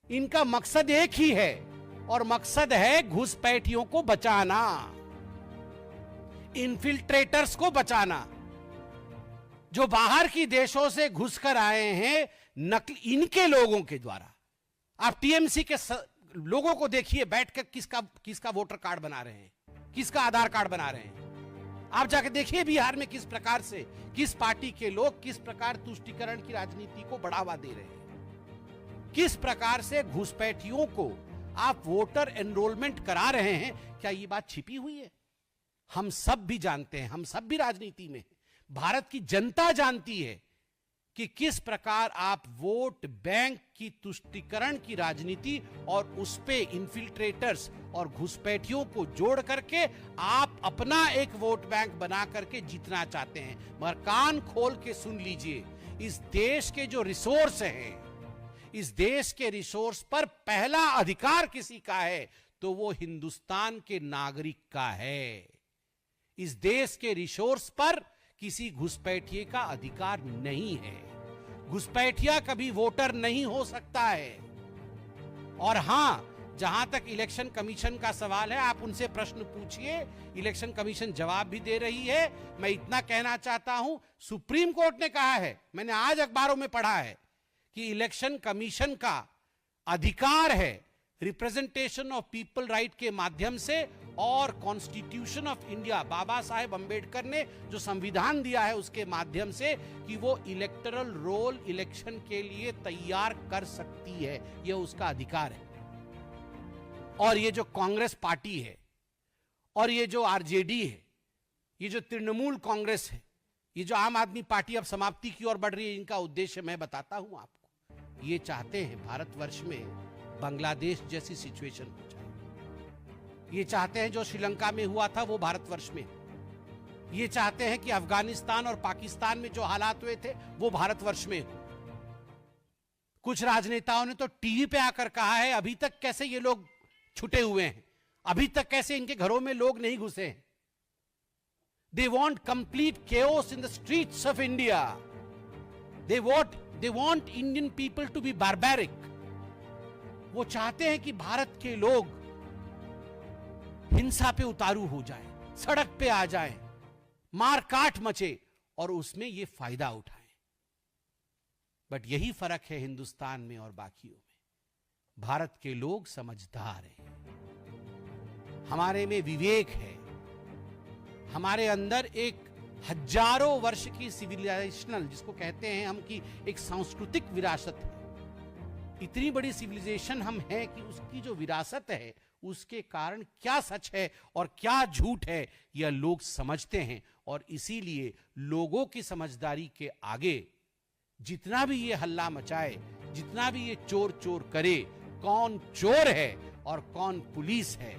इनका मकसद एक ही है और मकसद है घुसपैठियों को बचाना, इन्फिल्ट्रेटर्स को बचाना, जो बाहर की देशों से घुसकर आए हैं नकली इनके लोगों के द्वारा। आप टीएमसी के लोगों को देखिए बैठकर किसका वोटर कार्ड बना रहे हैं, किसका आधार कार्ड बना रहे हैं। आप जाके देखिए बिहार में किस प्रकार से किस पार्टी के लोग किस प्रकार तुष्टीकरण की राजनीति को बढ़ावा दे रहे हैं, किस प्रकार से घुसपैठियों को आप वोटर एनरोलमेंट करा रहे हैं। क्या ये बात छिपी हुई है? हम सब भी जानते हैं, हम सब भी राजनीति में, भारत की जनता जानती है कि किस प्रकार आप वोट बैंक की तुष्टीकरण की राजनीति और उस पे इन्फिल्ट्रेटर्स और घुसपैठियों को जोड़ करके आप अपना एक वोट बैंक बना करके जीतना चाहते हैं। मगर कान खोल के सुन लीजिए, इस देश के जो रिसोर्स हैं, इस देश के रिसोर्स पर पहला अधिकार किसी का है तो वो हिंदुस्तान के नागरिक का है। इस देश के रिसोर्स पर किसी घुसपैठिए का अधिकार नहीं है। घुसपैठिया कभी वोटर नहीं हो सकता है। और हां, जहां तक इलेक्शन कमीशन का सवाल है, आप उनसे प्रश्न पूछिए, इलेक्शन कमीशन जवाब भी दे रही है। मैं इतना कहना चाहता हूं, सुप्रीम कोर्ट ने कहा है, मैंने आज अखबारों में पढ़ा है कि इलेक्शन कमीशन का अधिकार है रिप्रेजेंटेशन ऑफ पीपल राइट के माध्यम से और constitution of India, Baba Saheb Ambedkar ने जो संविधान दिया है उसके माध्यम से, कि वो इलेक्टरल रोल इलेक्शन के लिए तैयार कर सकती है। यह उसका अधिकार है। और ये जो कांग्रेस पार्टी है और ये जो आरजेडी है, ये जो तृणमूल कांग्रेस है, ये जो आम आदमी पार्टी अब समाप्ति की ओर बढ़ रही है, इनका उद्देश्य मैं बताता हूं आपको। ये चाहते हैं भारतवर्ष में बांग्लादेश जैसी सिचुएशन हो जाए। ये चाहते हैं जो श्रीलंका में हुआ था वो भारतवर्ष में। ये चाहते हैं कि अफगानिस्तान और पाकिस्तान में जो हालात हुए थे वो भारतवर्ष में हो। कुछ राजनेताओं ने तो टीवी पे आकर कहा है, अभी तक कैसे ये लोग छुटे हुए हैं, अभी तक कैसे इनके घरों में लोग नहीं घुसे हैं। They want complete chaos in the streets of India. They want Indian people to be barbaric. वो चाहते हैं कि भारत के लोग हिंसा पे उतारू हो जाए, सड़क पे आ जाए, मार काट मचे और उसमें ये फायदा उठाएं। बट यही फर्क है हिंदुस्तान में और बाकियों में। भारत के लोग समझदार हैं, हमारे में विवेक है, हमारे अंदर एक हजारों वर्ष की सिविलाइजेशनल, जिसको कहते हैं हम, की एक सांस्कृतिक विरासत है। इतनी बड़ी सिविलाइजेशन हम हैं कि उसकी जो विरासत है उसके कारण क्या सच है और क्या झूठ है यह लोग समझते हैं। और इसीलिए लोगों की समझदारी के आगे जितना भी ये हल्ला मचाए, जितना भी ये चोर चोर करे, कौन चोर है और कौन पुलिस है,